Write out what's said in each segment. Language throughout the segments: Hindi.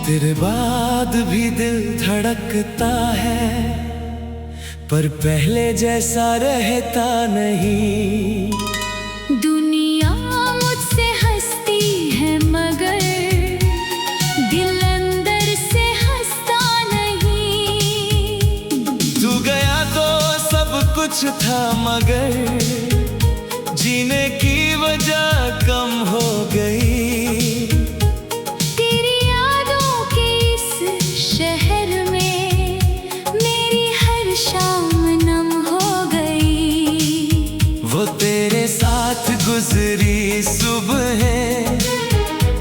तेरे बाद भी दिल धड़कता है, पर पहले जैसा रहता नहीं। दुनिया मुझसे हंसती है मगर दिल अंदर से हंसता नहीं। तू गया तो सब कुछ था मगर जीने की वजह कम हो गई। वो तेरे साथ गुजरी सुबहें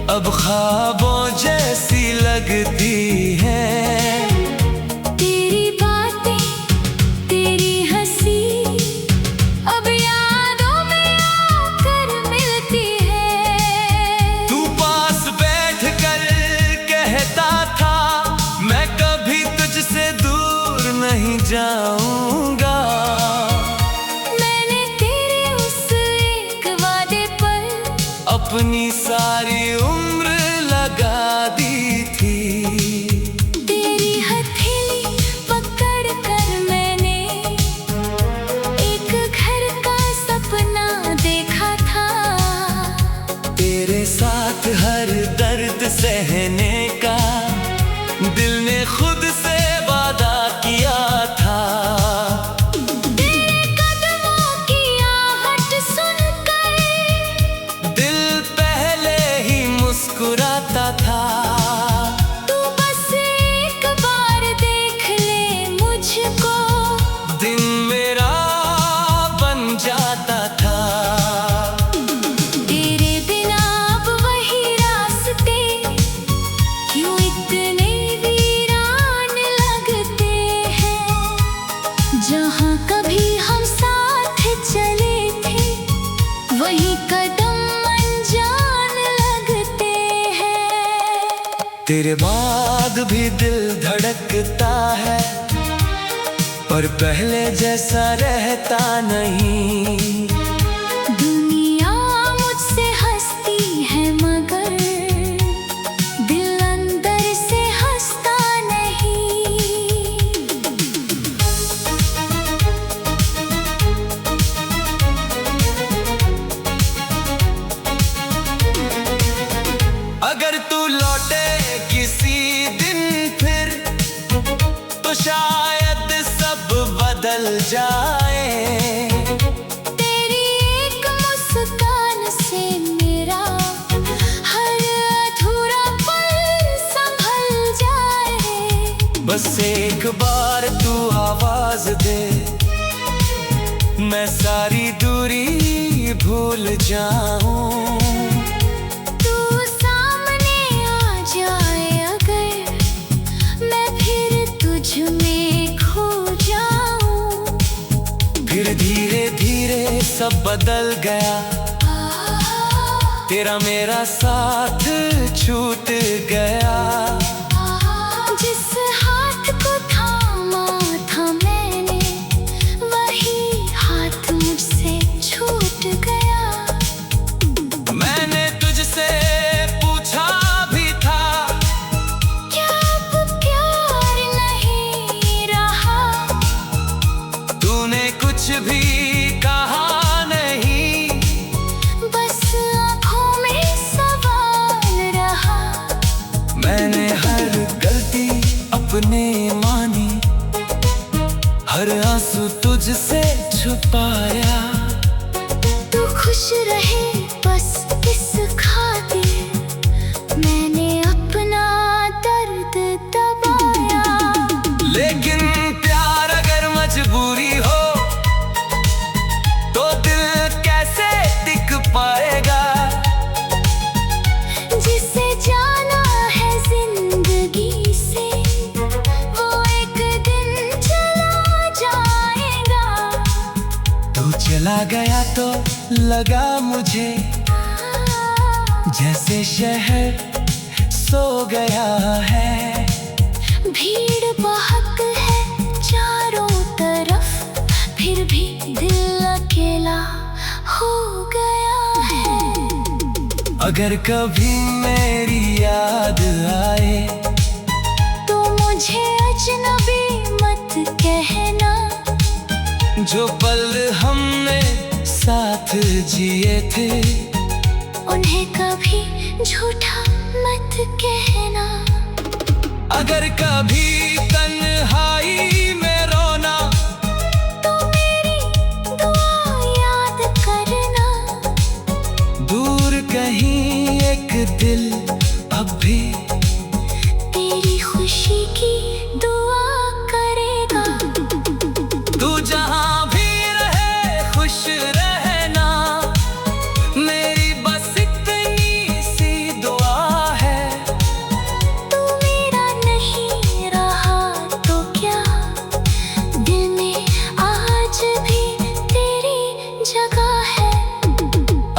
अब ख्वाबों जैसी लगती है। तेरी बातें, तेरी हंसी अब यादों में आकर मिलती है। तू पास बैठ कर कहता था मैं कभी तुझसे दूर नहीं जाऊंगा। अपनी सारी उम्र लगा दी थी। तेरी हथेली पकड़ कर मैंने एक घर का सपना देखा था। तेरे साथ हर दर्द सहने का दिल ने खुद से वादा किया था। मुस्कुराता था। तू बस एक बार देख ले मुझको, दिन मेरा बन जाता था। तेरे बिना अब वही रास्ते क्यों इतने वीरान लगते हैं। जहाँ कभी हम साथ चले थे वही कदम तेरे बाद भी दिल धड़कता है, पर पहले जैसा रहता नहीं। दुनिया मुझसे हंसती है मगर दिल अंदर से हंसता नहीं। अगर तू लौटे किसी दिन फिर तो शायद सब बदल जाए। तेरी एक मुस्कान से मेरा हर अधूरा पल संभल जाए। बस एक बार तू आवाज दे मैं सारी दूरी भूल जाऊं। फिर धीरे धीरे सब बदल गया, तेरा मेरा साथ छूट गया। जिस हाथ को थामा था मैंने वही हाथ मुझसे छूट गया। मैंने तुझसे पूछा भी था क्या अब प्यार नहीं रहा। तूने कुछ भी कहा नहीं, बस आँखों में सवाल रहा। मैंने हर गलती अपने मानी, हर आंसू तुझसे छुपाया। तू खुश रहे बस इस खातिर मैंने अपना दर्द दबाया। लेकिन प्यार अगर मजबूरी हो तो दिल कैसे टिक पाएगा। जिसे जाना है जिंदगी से वो एक दिन चला जाएगा। चला गया तो लगा मुझे जैसे शहर सो गया है। भीड़ बहुत है चारों तरफ, फिर भी दिल अकेला हो गया है। अगर कभी मेरी याद आए तो मुझे अजनबी मत कहना। जो पल हमने साथ जिए थे उन्हें कभी झूठा मत कहना। अगर कभी तन्हाई में रोना तो मेरी दुआ याद करना। दूर कहीं एक दिल अब भी तेरी खुशी की दुआ करेगा। तू जहां भी रहे खुश रहना, मेरी बस इतनी सी दुआ है। तू मेरा नहीं रहा तो क्या, दिल में आज भी तेरी जगह है।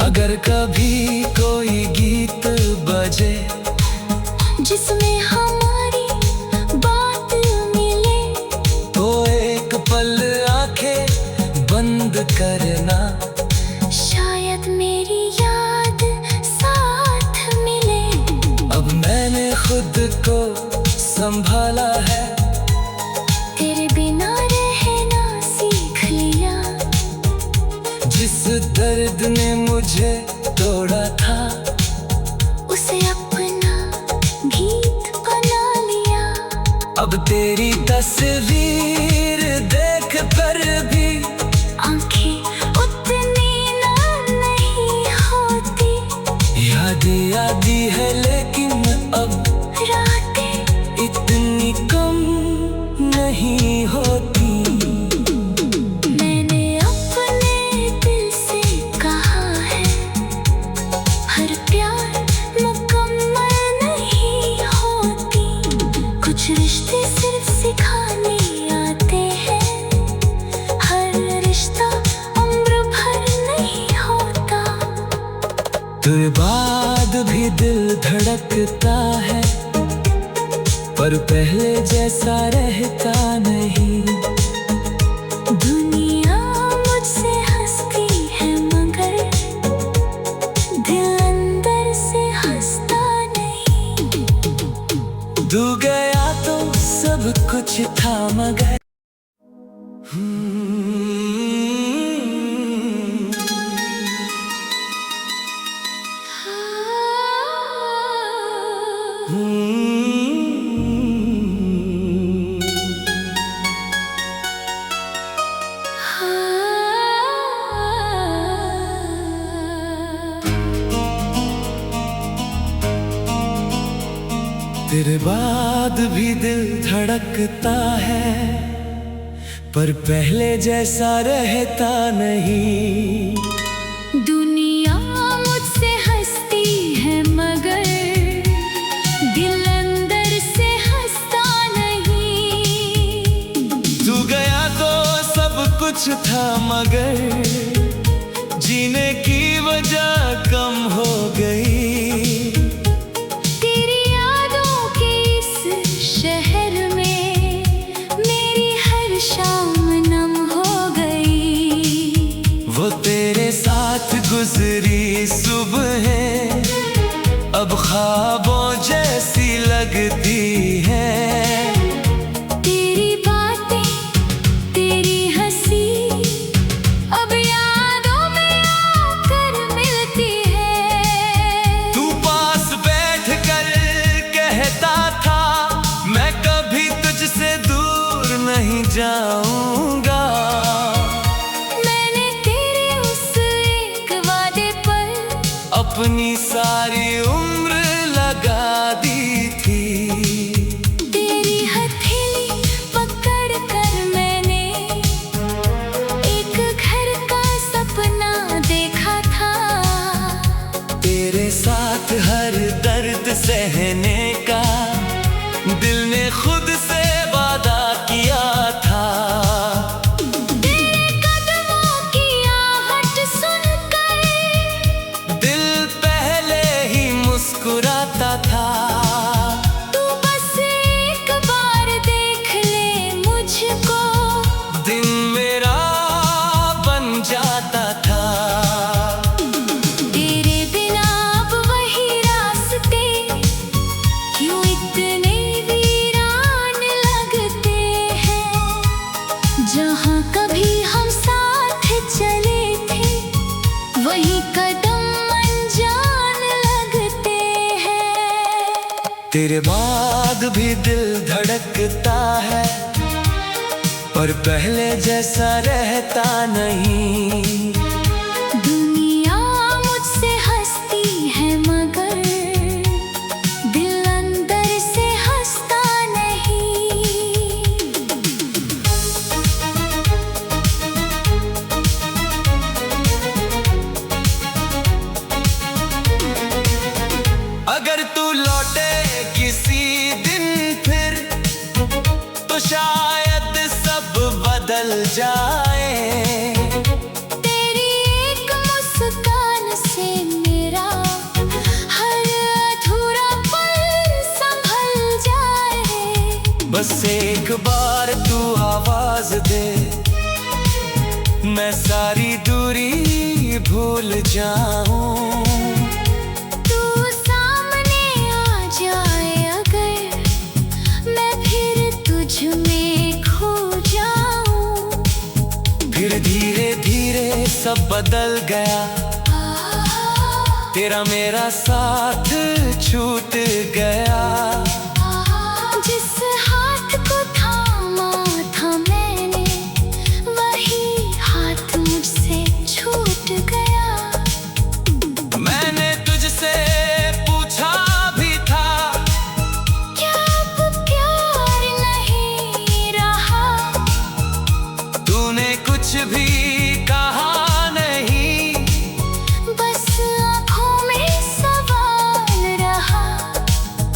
अगर कभी कोई गीत बजे जिसमें हमारी बात मिले तो एक पल आंखें बंद करना। शायद मेरी याद साथ मिले। अब मैंने खुद को संभाला है, तेरे बिना रहना सीख लिया। जिस दर्द ने मुझे तोड़ा था उसे अपना गीत बना लिया। अब तेरी तस्वीर देख कर भी आंखें उतनी ना नहीं होती। यादें आती है लेकिन अब रातें इतनी कम नहीं होती। मैंने अपने दिल से कहा है, हर प्यार मुकम्मल नहीं होती। कुछ रिश्ते सिर्फ सिखाने आते हैं, हर रिश्ता उम्र भर नहीं होता। तेरे बाद भी दिल धड़कता है, पर पहले जैसा रहता नहीं। दुनिया मुझसे हंसती है मगर दिल अंदर से हंसता नहीं। तू गया तो सब कुछ था मगर तेरे बाद भी दिल धड़कता है, पर पहले जैसा रहता नहीं। दुनिया मुझसे हंसती है मगर दिल अंदर से हंसता नहीं। तू गया तो सब कुछ था मगर जीने की वजह कम हो गई। तेरी यादों के इस शहर में मेरी हर शाम नम हो गई। वो तेरे साथ गुजरी सुबहें अब ख्वाबों जैसी लगती है। तेरी बातें तेरी हंसी अब यादों में आकर मिलती है। तू पास बैठ कर कहता था मैं कभी तुझसे दूर नहीं जाऊंगा। मैंने तेरे उस एक वादे पर अपनी सारी उम्र लगा दी थी। तेरी हथेली पकड़ कर मैंने एक घर का सपना देखा था। तेरे साथ हर दर्द सहने का दिल ने खुद से वादा किया था। तेरे कदमों की तेरे बाद भी दिल धड़कता है, पर पहले जैसा रहता नहीं। दुनिया मुझसे हंसती है मगर दिल अंदर से हंसता नहीं। अगर तू लौटे किसी दिन फिर तो शायद सब बदल जाए। तेरी एक मुस्कान से मेरा हर अधूरा पल संभल जाए। बस एक बार तू आवाज दे, मैं सारी दूरी भूल जाऊं। फिर धीरे धीरे सब बदल गया, तेरा मेरा साथ छूट गया। जिस हाथ को थामा था मैंने, वही हाथ मुझसे छूट गया। मैंने तुझसे पूछा भी था, क्या अब प्यार नहीं रहा? तूने कुछ भी कहा नहीं, बस आँखों में सवाल रहा।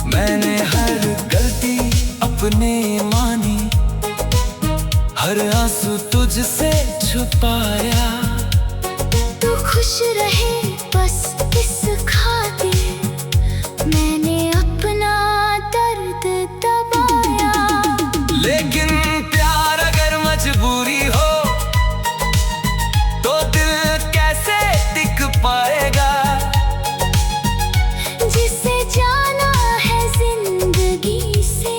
मैंने हर गलती अपने मानी, हर आंसू तुझसे छुपाया। तू खुश रहे बस इस खातिर, मैंने अपना दर्द दबाया। लेकिन प्यार अगर मजबूरी हो तो दिल कैसे टिक पाएगा? जिसे जाना है जिंदगी से,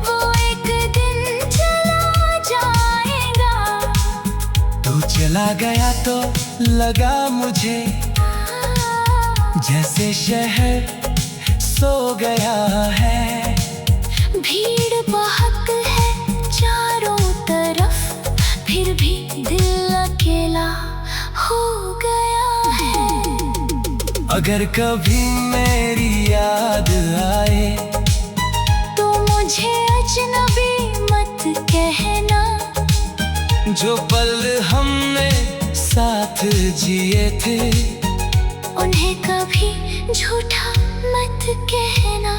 वो एक दिन चला जाएगा। तू चला गया तो लगा मुझे जैसे शहर सो गया है। भीड़ बहुत है चारों तरफ, फिर भी दिल अकेला हो गया है। अगर कभी मेरी याद आए तो मुझे अजनबी मत कहना। जो पल हमने साथ जिए थे, उन्हें कभी झूठा मत कहना।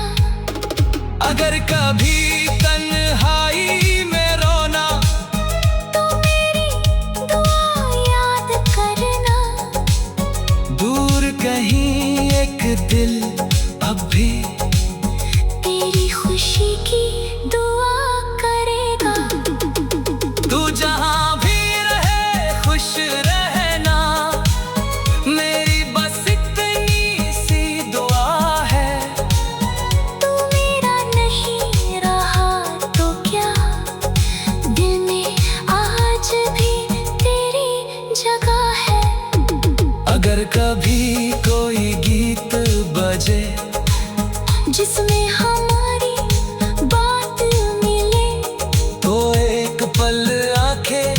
अगर कभी तन्हाई में रोना तो मेरी दुआ याद करना। दूर कहीं एक दिल अब भी तेरी खुशी की दुआ करेगा। तू जहां भी रहे खुश रहना, मेरी बस इतनी सी दुआ है। तू मेरा नहीं रहा तो क्या, दिल में आज भी तेरी जगह है। अगर कभी कोई गीत बजे जिसमें हमारी बात मिले, तो एक पल आंखें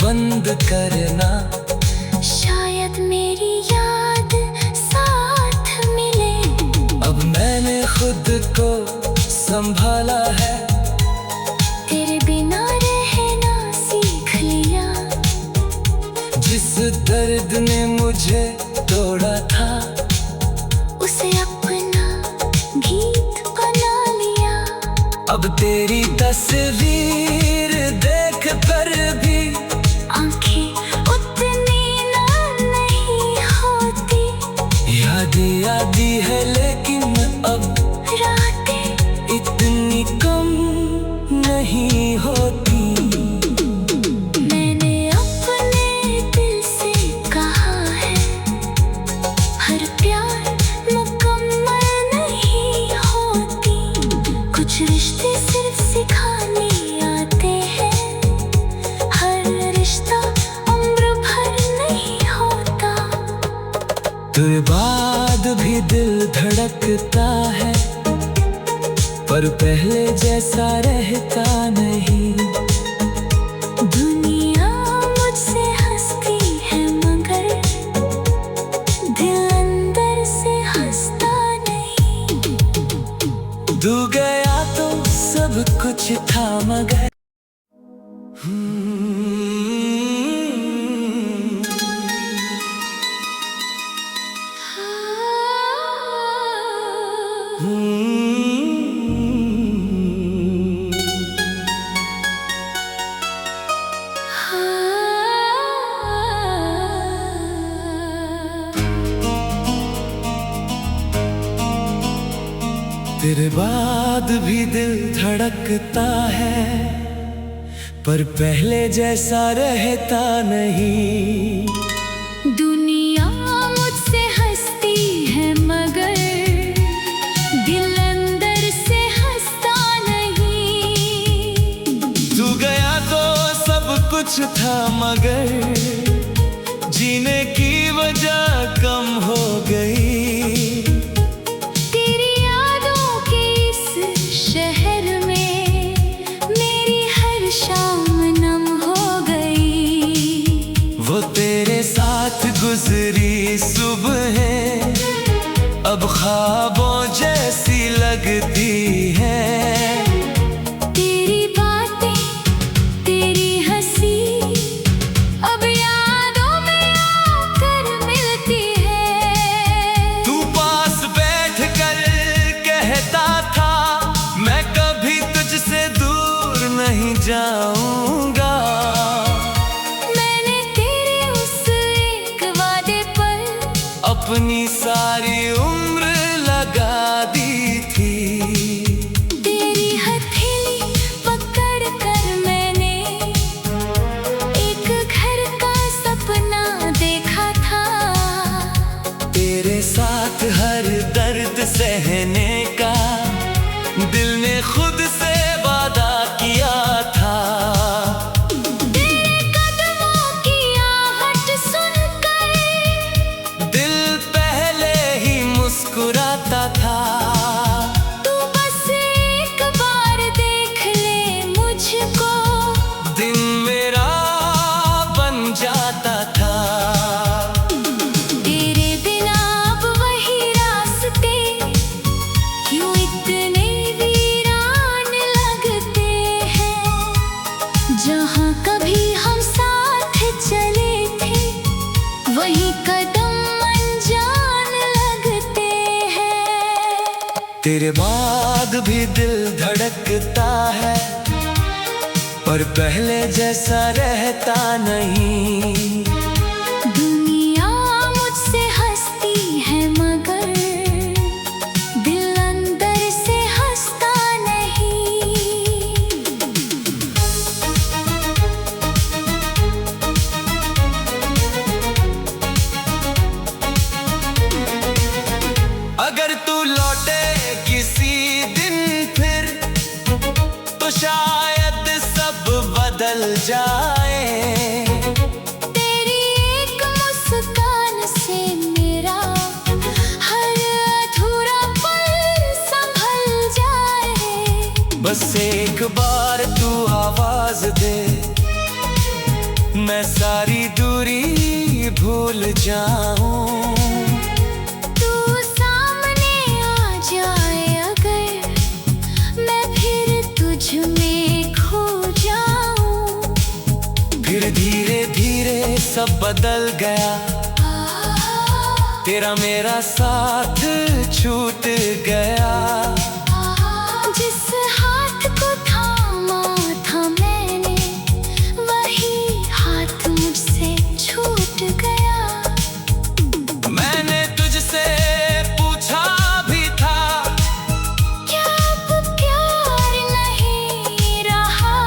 बंद करना। शायद मेरी याद साथ मिले। अब मैंने खुद को संभाला है, तेरे बिना रहना सीख लिया। जिस दर्द ने मुझे तोड़ा था, उसे अपना गीत बना लिया। अब तेरी तस्वीर देख कर भी आंखें उतनी ना नहीं होती। याद आती है लेकिन अब रातें इतनी कम नहीं होती। मैंने अपने दिल से कहा है, हर प्यार मुकम्मल नहीं होती। कुछ रिश्ते सिर्फ सिखाने आते हैं, हर रिश्ता उम्र भर नहीं होता। तेरे बाद भी दिल धड़कता है, पर पहले जैसा रहता नहीं। दुनिया मुझसे हंसती है मगर दिल अंदर से हंसता नहीं। तू गया तो सब कुछ था मगर तेरे बाद भी दिल धड़कता है, पर पहले जैसा रहता नहीं। दुनिया मुझसे हंसती है मगर दिल अंदर से हंसता नहीं। तू गया तो सब कुछ था मगर जीने की वजह कम हो गई। वो तेरे साथ गुजरी सुबह अब ख्वाबों जैसी लगती है। तेरी बातें तेरी हंसी अब यादों में आकर मिलती है। तू पास बैठ कर कहता था मैं कभी तुझसे दूर नहीं जाऊंगा। अपनी सारी उम्र लगा दी थी। तेरी हथेली पकड़ कर मैंने एक घर का सपना देखा था। तेरे साथ हर दर्द सहने का दिल ने खुद से वादा किया था। मुस्कुराता था। तू बस एक बार देख ले मुझको, दिन मेरा बन जाता था। तेरे बिना अब वही रास्ते क्यों इतने वीरान लगते हैं। जहाँ कभी हम साथ चले थे वही कदम तेरे बाद भी दिल धड़कता है, पर पहले जैसा रहता नहीं। दुनिया मुझसे हंसती है मगर दिल अंदर से हंसता नहीं। अगर तू लौटे किसी दिन फिर तो शायद सब बदल जाए। तेरी एक मुस्कान से मेरा हर अधूरा पल संभल जाए। बस एक बार तू आवाज दे मैं सारी दूरी भूल जाऊं। फिर धीरे धीरे सब बदल गया, तेरा मेरा साथ छूट गया। जिस हाथ को थामा था मैंने वही हाथ मुझसे छूट गया। मैंने तुझसे पूछा भी था क्या अब प्यार नहीं रहा।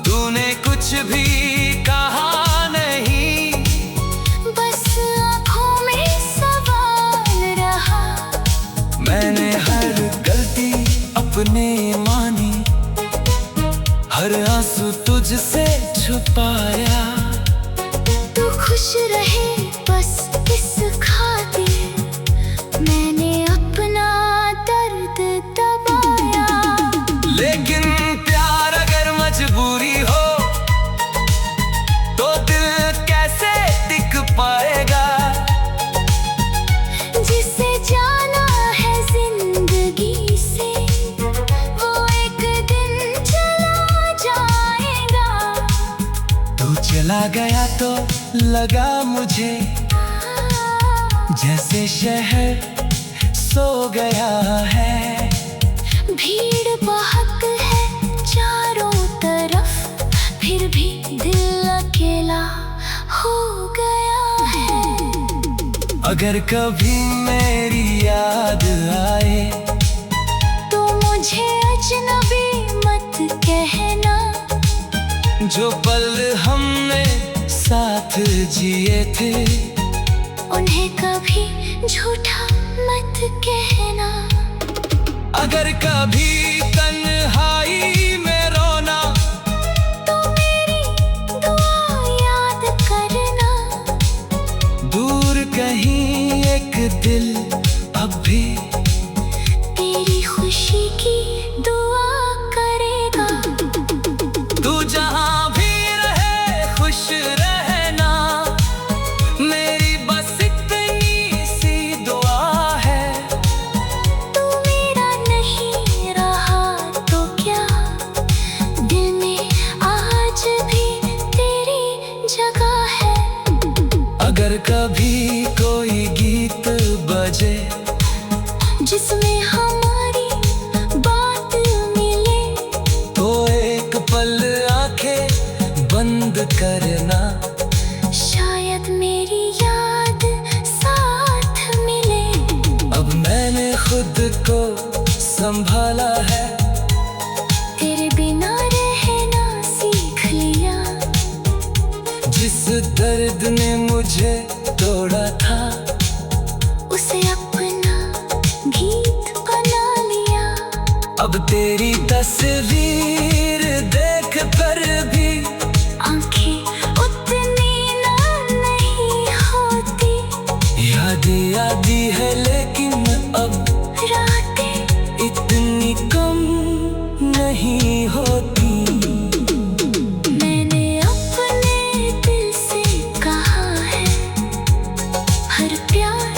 तूने कुछ भी कहा नहीं, बस आँखों में सवाल रहा। मैंने हर गलती अपने मानी, हर आंसू तुझसे छुपाया। तू खुश रहे बस इस खातिर मैंने अपना दर्द दबा चला गया तो लगा मुझे जैसे शहर सो गया है। भीड़ बहुत है चारों तरफ, फिर भी दिल अकेला हो गया है। अगर कभी मेरी याद आए तो मुझे अजनबी मत कहना। जो पल हमने साथ जिए थे उन्हें कभी झूठा मत कहना। अगर कभी तन्हाई में रोना तो मेरी दुआ याद करना। दूर कहीं एक दिल अब भी तेरी खुशी की दुआ करेगा। तू जहां भी रहे खुश रहना, मेरी बस इतनी सी दुआ है। तू मेरा नहीं रहा तो क्या, दिल में आज भी तेरी जगह है। अगर कभी कोई गीत बजे जिसमें हमारी बात मिले तो एक पल आंखें बंद करना। शायद मेरी याद साथ मिले। अब मैंने खुद को संभाला है, तेरे बिना रहना सीख लिया। जिस दर्द ने मुझे तोड़ा था उसे अपना गीत बना लिया। अब तेरी तस्वीर देख कर भी आंखें उतनी ना नहीं होती। यादें आती है लेकिन अब रातें इतनी कम नहीं होती। मैंने अपने दिल से कहा है, हर प्यार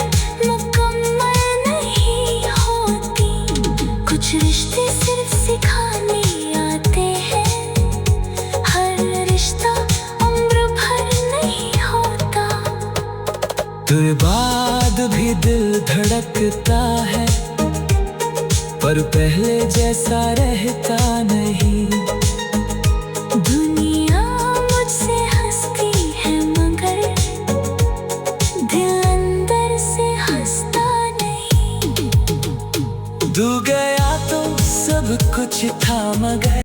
मुकम्मल नहीं होती। कुछ रिश्ते सिर्फ सिखाने आते हैं, हर रिश्ता उम्र भर नहीं होता। तेरे बाद भी दिल धड़कता है, पर पहले जैसा रहता नहीं। दुनिया मुझसे हंसती है मगर दिल अंदर से हंसता नहीं। तू गया तो सब कुछ था मगर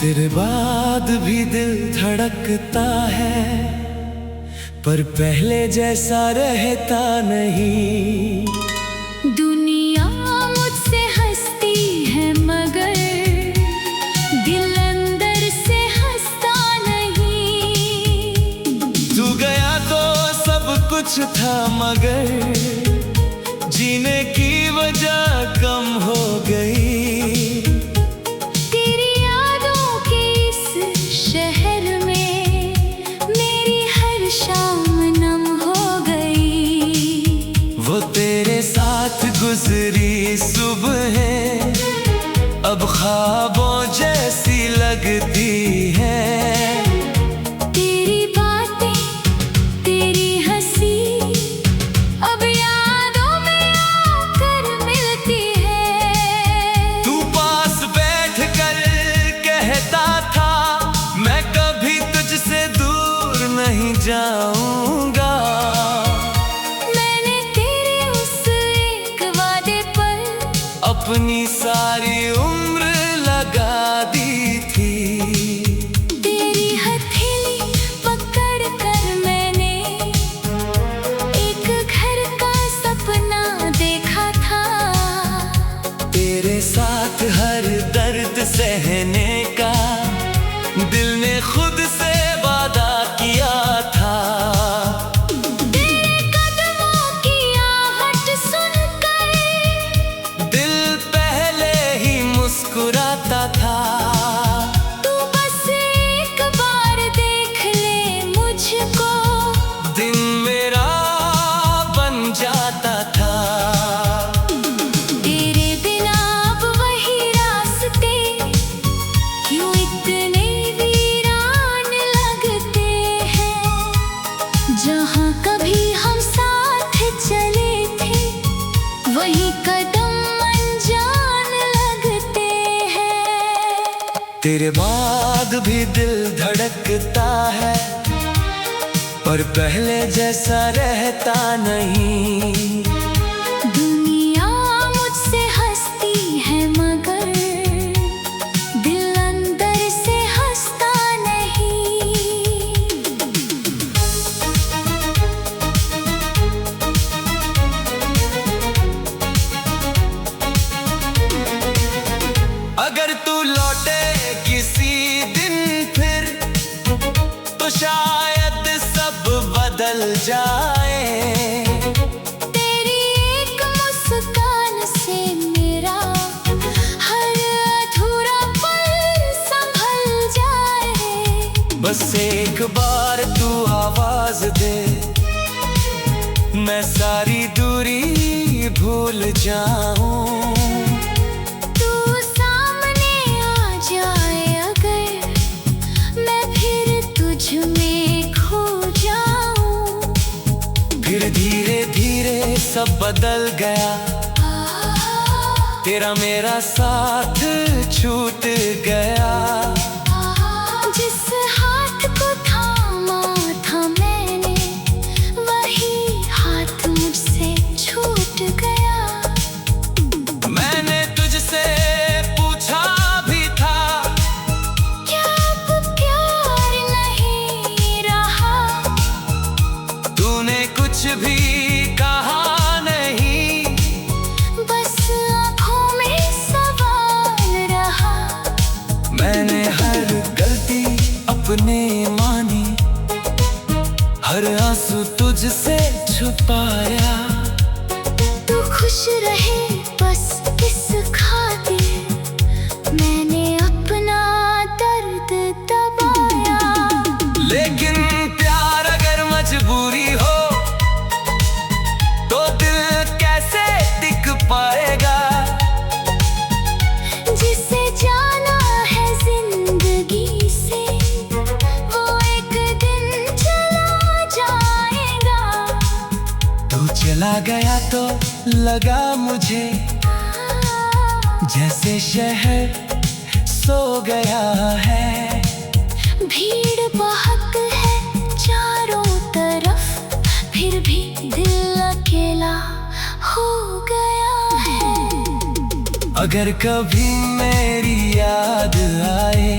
तेरे बाद भी दिल धड़कता है, पर पहले जैसा रहता नहीं। दुनिया मुझसे हंसती है मगर दिल अंदर से हंसता नहीं। तू गया तो सब कुछ था मगर जीने की वजह कम हो गई। तेरी यादों के इस शहर में मेरी हर शाम नम हो गई। वो तेरे साथ गुजरी सुबहें अब ख्वाबों जैसी लगती है। तेरी बातें तेरी हंसी अब यादों में आकर मिलती है। तेरे बाद भी दिल धड़कता है, पर पहले जैसा रहता नहीं। दुनिया मुझसे हंसती है मगर दिल अंदर से हंसता नहीं। अगर तू लौटे किसी दिन फिर, तो शायद सब बदल जाए। तेरी एक मुस्कान से मेरा हर अधूरा पल संभल जाए। बस एक बार तू आवाज दे, मैं सारी दूरी भूल जाऊं। फिर धीरे धीरे सब बदल गया, तेरा मेरा साथ छूट गया। जिस हाथ को थामा था मैंने, वही हाथ मुझसे छूट गया। मैंने तुझसे पूछा भी था, क्या अब प्यार नहीं रहा? तूने कुछ भी कहा नहीं, बस आँखों में सवाल रहा। मैंने हर गलती अपने मानी, हर आंसू तुझसे छुपाया। तू खुश रहे बस इस खातिर, मैंने अपना दर्द दबाया। लेकिन प्यार अगर मजबूरी हो, तो दिल कैसे टिक पाएगा? जिसे जाना है जिंदगी से, वो एक दिन चला जाएगा। तू चला गया तो लगा मुझे, जैसे शहर सो गया है। भीड़ बहक है चारों तरफ, फिर भी दिल अकेला हो गया है। अगर कभी मेरी याद आए,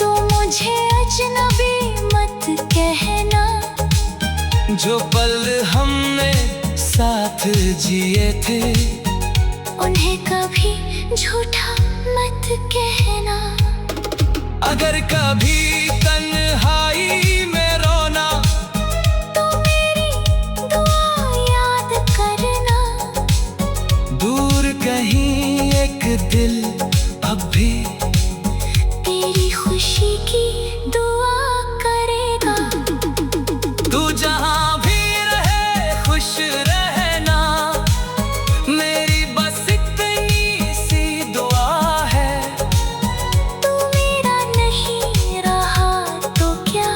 तो मुझे अजनबी मत कहना। जो पल हमने साथ जिए थे, उन्हें कभी झूठा मत कहना। अगर कभी तन्हाई में रोना, तो मेरी दुआ याद करना। दूर कहीं एक दिल अब भी तेरी खुशी की दुआ करेगा। तू जहां भी रहे खुश रहना, मेरी बस इतनी सी दुआ है। तू मेरा नहीं रहा तो क्या,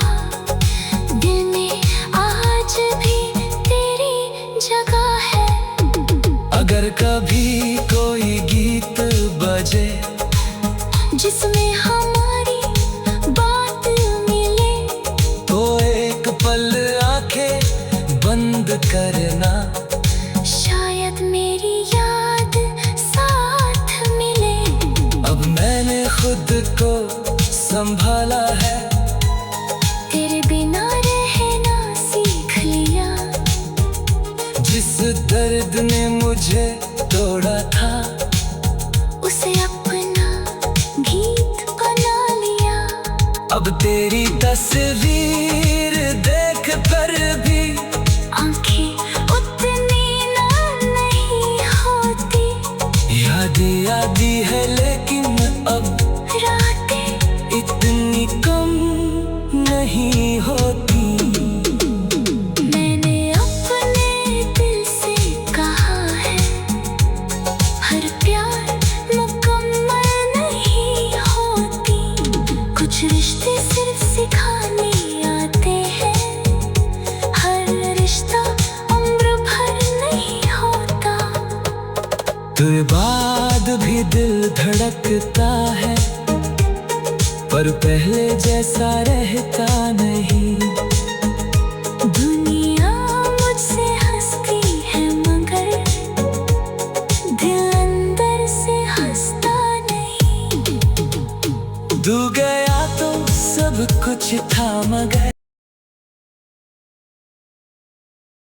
दिल में आज भी तेरी जगह है। अगर कभी कोई गीत बजे, जिसमें हमारी बात मिले, तो एक पल आंखें बंद करना। शायद मेरी याद साथ मिले। अब मैंने खुद को संभाला है, तेरे बिना रहना सीख लिया। जिस दर्द ने मुझे तोड़ा था, उसे अपना गीत बना लिया। अब तेरी तस्वीर देख कर भी आंखें उतनी ना नहीं होती। यादें आती है लेकिन अब रातें इतनी कम नहीं होती। मैंने अपने दिल से कहा है, हर प्यार मुकम्मल नहीं होती। कुछ रिश्ते सिर्फ सिखाने आते हैं, हर रिश्ता उम्र भर नहीं होता। तेरे बाद भी दिल धड़कता है, पर पहले जैसा रहता नहीं।